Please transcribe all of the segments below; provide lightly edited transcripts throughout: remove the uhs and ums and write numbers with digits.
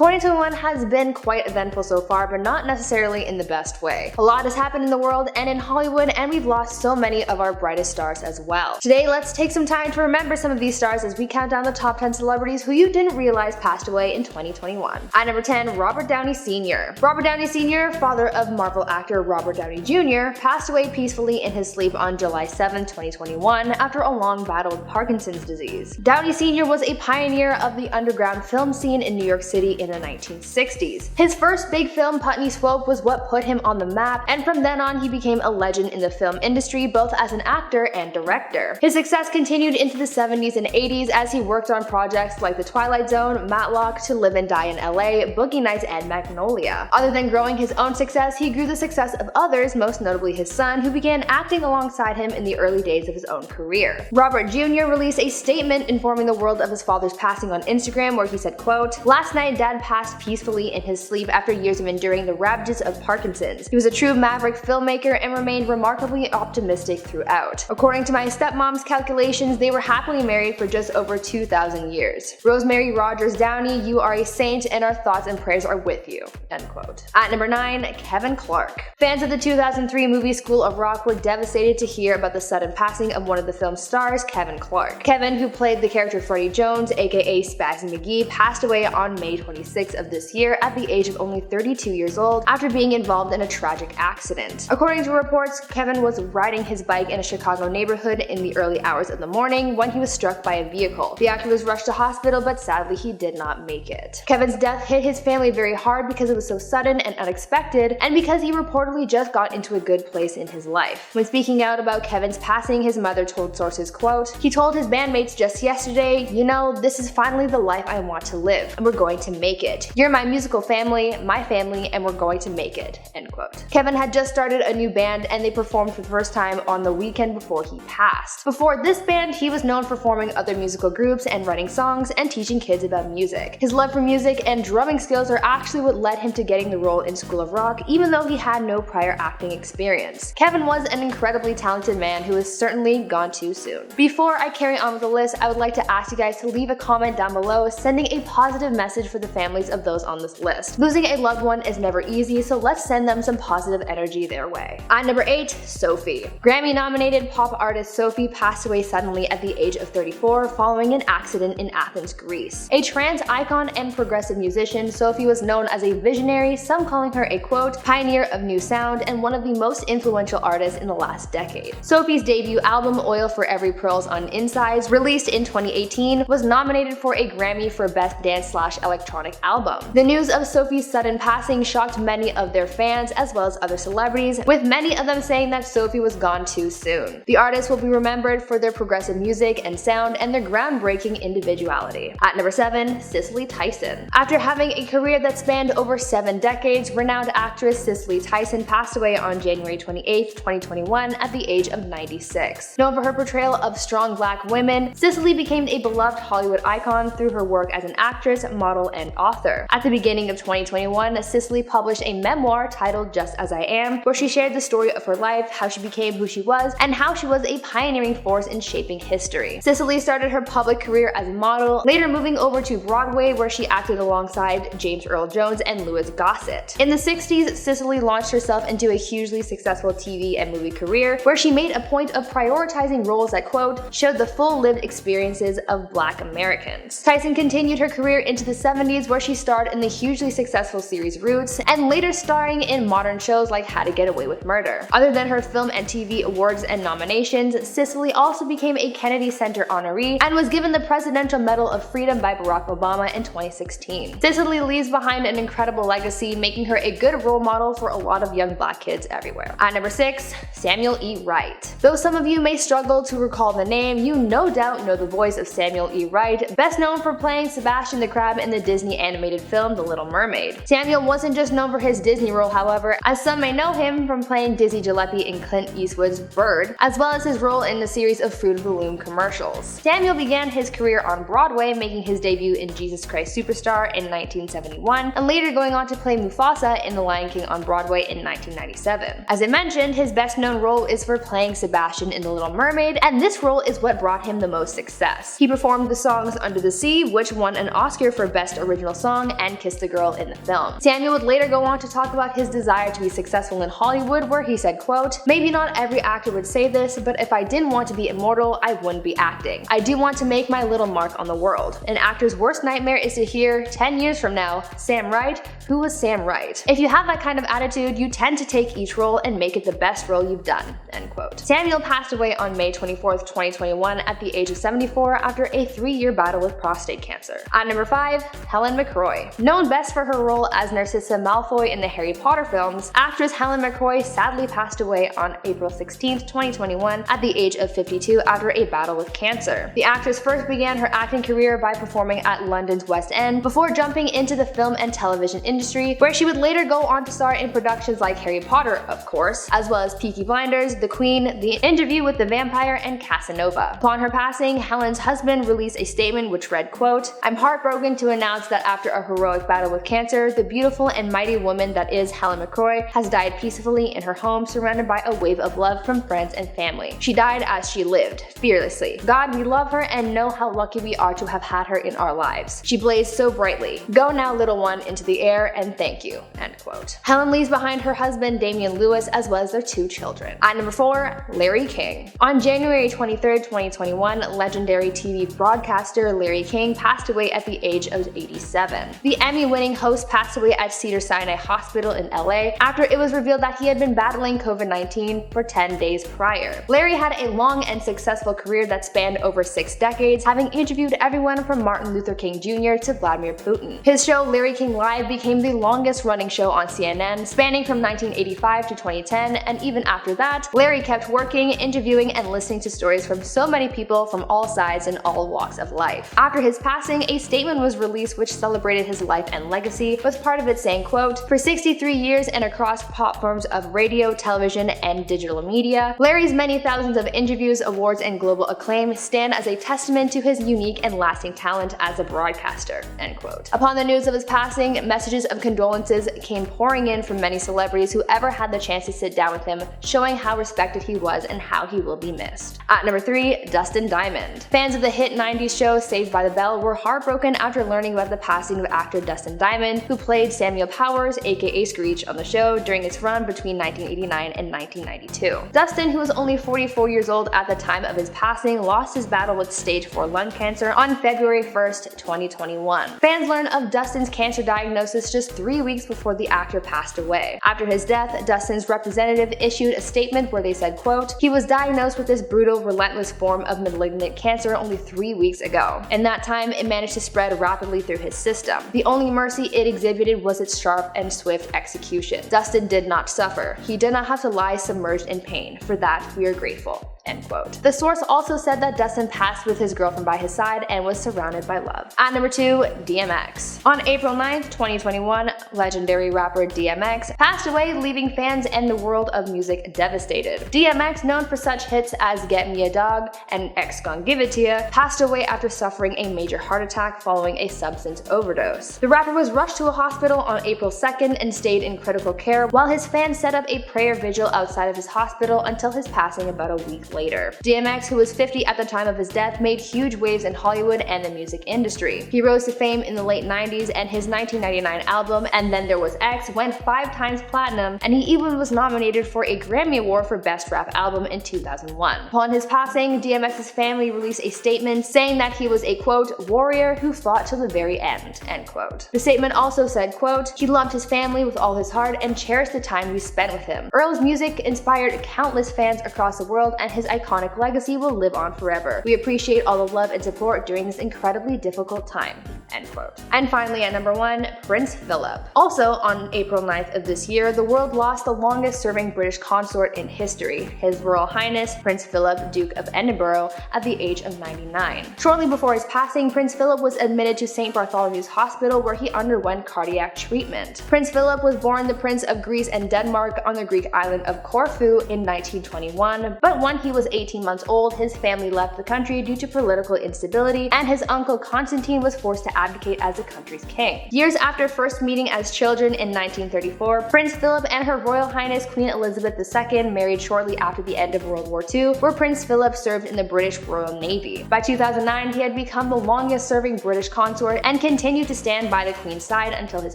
2021 has been quite eventful so far, but not necessarily in the best way. A lot has happened in the world and in Hollywood, and we've lost so many of our brightest stars as well. Today, let's take some time to remember some of these stars as we count down the top 10 celebrities who you didn't realize passed away in 2021. At number 10, Robert Downey Sr. Robert Downey Sr., father of Marvel actor Robert Downey Jr., passed away peacefully in his sleep on July 7, 2021 after a long battle with Parkinson's disease. Downey Sr. was a pioneer of the underground film scene in New York City in the 1960s. His first big film, Putney Swope, was what put him on the map, and from then on he became a legend in the film industry both as an actor and director. His success continued into the 70s and 80s as he worked on projects like The Twilight Zone, Matlock, To Live and Die in LA, Boogie Nights, and Magnolia. Other than growing his own success, he grew the success of others, most notably his son, who began acting alongside him in the early days of his own career. Robert Jr. released a statement informing the world of his father's passing on Instagram, where he said, quote, "Last night Dad passed peacefully in his sleep after years of enduring the ravages of Parkinson's. He was a true maverick filmmaker and remained remarkably optimistic throughout. According to my stepmom's calculations, they were happily married for just over 2,000 years. Rosemary Rogers Downey, you are a saint and our thoughts and prayers are with you." End quote. At number 9, Kevin Clark. Fans of the 2003 movie School of Rock were devastated to hear about the sudden passing of one of the film's stars, Kevin Clark. Kevin, who played the character Freddie Jones, aka Spazzy McGee, passed away on May 26 of this year at the age of only 32 years old after being involved in a tragic accident. According to reports, Kevin was riding his bike in a Chicago neighborhood in the early hours of the morning when he was struck by a vehicle. The actor was rushed to hospital, but sadly he did not make it. Kevin's death hit his family very hard because it was so sudden and unexpected, and because he reportedly just got into a good place in his life. When speaking out about Kevin's passing, his mother told sources, quote, "He told his bandmates just yesterday, you know, this is finally the life I want to live, and we're going to make it. You're my musical family, my family, and we're going to make it." End quote. Kevin had just started a new band and they performed for the first time on the weekend before he passed. Before this band, he was known for forming other musical groups and writing songs and teaching kids about music. His love for music and drumming skills are actually what led him to getting the role in School of Rock, even though he had no prior acting experience. Kevin was an incredibly talented man who is certainly gone too soon. Before I carry on with the list, I would like to ask you guys to leave a comment down below sending a positive message for the families of those on this list. Losing a loved one is never easy, so let's send them some positive energy their way. At number 8, SOPHIE. Grammy-nominated pop artist SOPHIE passed away suddenly at the age of 34 following an accident in Athens, Greece. A trans icon and progressive musician, SOPHIE was known as a visionary, some calling her a quote, pioneer of new sound and one of the most influential artists in the last decade. SOPHIE's debut album, Oil for Every Pearls on Insides, released in 2018, was nominated for a Grammy for Best Dance/Electronic Album. The news of SOPHIE's sudden passing shocked many of their fans as well as other celebrities, with many of them saying that SOPHIE was gone too soon. The artist will be remembered for their progressive music and sound and their groundbreaking individuality. At number 7, Cicely Tyson. After having a career that spanned over 7 decades, renowned actress Cicely Tyson passed away on January 28, 2021 at the age of 96. Known for her portrayal of strong black women, Cicely became a beloved Hollywood icon through her work as an actress, model, and author. At the beginning of 2021, Cicely published a memoir titled Just As I Am, where she shared the story of her life, how she became who she was, and how she was a pioneering force in shaping history. Cicely started her public career as a model, later moving over to Broadway where she acted alongside James Earl Jones and Louis Gossett. In the 60s, Cicely launched herself into a hugely successful TV and movie career where she made a point of prioritizing roles that, quote, showed the full lived experiences of Black Americans. Tyson continued her career into the 70s where she starred in the hugely successful series Roots and later starring in modern shows like How to Get Away with Murder. Other than her film and TV awards and nominations, Cicely also became a Kennedy Center honoree and was given the Presidential Medal of Freedom by Barack Obama in 2016. Cicely leaves behind an incredible legacy, making her a good role model for a lot of young black kids everywhere. At number 6, Samuel E. Wright. Though some of you may struggle to recall the name, you no doubt know the voice of Samuel E. Wright, best known for playing Sebastian the Crab in the Disney animated film The Little Mermaid. Samuel wasn't just known for his Disney role, however, as some may know him from playing Dizzy Gillespie in Clint Eastwood's Bird, as well as his role in the series of Fruit of the Loom commercials. Samuel began his career on Broadway, making his debut in Jesus Christ Superstar in 1971, and later going on to play Mufasa in The Lion King on Broadway in 1997. As I mentioned, his best known role is for playing Sebastian in The Little Mermaid, and this role is what brought him the most success. He performed the songs Under the Sea, which won an Oscar for Best Original original song and kissed the girl in the film. Samuel would later go on to talk about his desire to be successful in Hollywood, where he said, quote, "Maybe not every actor would say this, but if I didn't want to be immortal, I wouldn't be acting. I do want to make my little mark on the world. An actor's worst nightmare is to hear, 10 years from now, Sam Wright? Who was Sam Wright?" If you have that kind of attitude, you tend to take each role and make it the best role you've done, end quote. Samuel passed away on May 24th, 2021 at the age of 74 after a 3-year battle with prostate cancer. At number 5, Helen McCrory. Known best for her role as Narcissa Malfoy in the Harry Potter films, actress Helen McCrory sadly passed away on April 16th, 2021 at the age of 52 after a battle with cancer. The actress first began her acting career by performing at London's West End before jumping into the film and television industry, where she would later go on to star in productions like Harry Potter, of course, as well as Peaky Blinders, The Queen, The Interview with the Vampire, and Casanova. Upon her passing, Helen's husband released a statement which read, quote, "I'm heartbroken to announce that after a heroic battle with cancer, the beautiful and mighty woman that is Helen McCrory has died peacefully in her home, surrounded by a wave of love from friends and family. She died as she lived, fearlessly. God, we love her and know how lucky we are to have had her in our lives. She blazed so brightly. Go now, little one, into the air and thank you," end quote. Helen leaves behind her husband Damian Lewis as well as their 2 children. At number 4, Larry King. On January 23rd, 2021, legendary TV broadcaster Larry King passed away at the age of 87. The Emmy-winning host passed away at Cedars-Sinai Hospital in LA after it was revealed that he had been battling COVID-19 for 10 days prior. Larry had a long and successful career that spanned over 6 decades, having interviewed everyone from Martin Luther King Jr. to Vladimir Putin. His show Larry King Live became the longest-running show on CNN, spanning from 1985 to 2010, and even after that, Larry kept working, interviewing, and listening to stories from so many people from all sides and all walks of life. After his passing, a statement was released which celebrated his life and legacy, with part of it saying, quote, "For 63 years and across platforms of radio, television, and digital media, Larry's many thousands of interviews, awards, and global acclaim stand as a testament to his unique and lasting talent as a broadcaster," end quote. Upon the news of his passing, messages of condolences came pouring in from many celebrities who ever had the chance to sit down with him, showing how respected he was and how he will be missed. At number 3, Dustin Diamond. Fans of the hit 90s show Saved by the Bell were heartbroken after learning about the passing of actor Dustin Diamond, who played Samuel Powers, aka Screech, on the show during its run between 1989 and 1992. Dustin, who was only 44 years old at the time of his passing, lost his battle with stage 4 lung cancer on February 1st, 2021. Fans learned of Dustin's cancer diagnosis just 3 weeks before the actor passed away. After his death, Dustin's representative issued a statement where they said, quote, "He was diagnosed with this brutal, relentless form of malignant cancer only 3 weeks ago. In that time, it managed to spread rapidly through his system. The only mercy it exhibited was its sharp and swift execution. Dustin did not suffer. He did not have to lie submerged in pain. For that, we are grateful." End quote. The source also said that Dustin passed with his girlfriend by his side and was surrounded by love. At number 2, DMX. On April 9th, 2021, legendary rapper DMX passed away, leaving fans and the world of music devastated. DMX, known for such hits as Get Me a Dog and X Gon' Give It To Ya, passed away after suffering a major heart attack following a substance overdose. The rapper was rushed to a hospital on April 2nd and stayed in critical care while his fans set up a prayer vigil outside of his hospital until his passing about a week later. DMX, who was 50 at the time of his death, made huge waves in Hollywood and the music industry. He rose to fame in the late 90s, and his 1999 album, And Then There Was X, went 5 times platinum, and he even was nominated for a Grammy Award for Best Rap Album in 2001. Upon his passing, DMX's family released a statement saying that he was a, quote, "warrior who fought till the very end," end quote. The statement also said, quote, "He loved his family with all his heart and cherished the time we spent with him. Earl's music inspired countless fans across the world, and his iconic legacy will live on forever. We appreciate all the love and support during this incredibly difficult time," end quote. And finally, at number 1, Prince Philip. Also on April 9th of this year, the world lost the longest serving British consort in history, His Royal Highness Prince Philip, Duke of Edinburgh, at the age of 99. Shortly before his passing, Prince Philip was admitted to St. Bartholomew's Hospital where he underwent cardiac treatment. Prince Philip was born the Prince of Greece and Denmark on the Greek island of Corfu in 1921, but when he he was 18 months old, his family left the country due to political instability, and his uncle Constantine was forced to abdicate as the country's king. Years after first meeting as children in 1934, Prince Philip and Her Royal Highness Queen Elizabeth II married shortly after the end of World War II, where Prince Philip served in the British Royal Navy. By 2009, he had become the longest-serving British consort and continued to stand by the Queen's side until his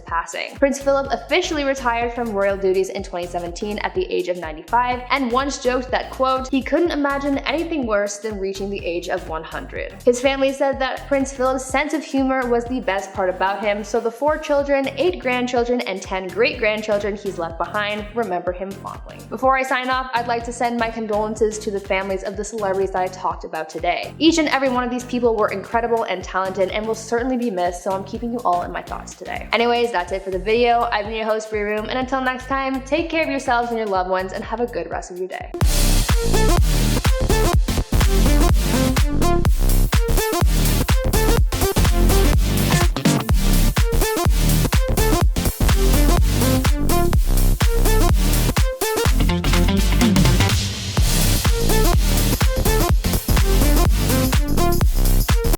passing. Prince Philip officially retired from royal duties in 2017 at the age of 95, and once joked that, quote, he couldn't imagine anything worse than reaching the age of 100. His family said that Prince Philip's sense of humor was the best part about him, so the 4 children, 8 grandchildren, and 10 great-grandchildren he's left behind remember him fondly. Before I sign off, I'd like to send my condolences to the families of the celebrities that I talked about today. Each and every one of these people were incredible and talented and will certainly be missed, so I'm keeping you all in my thoughts today. Anyways, that's it for the video. I've been your host, Bree Room, and until next time, take care of yourselves and your loved ones and have a good rest of your day.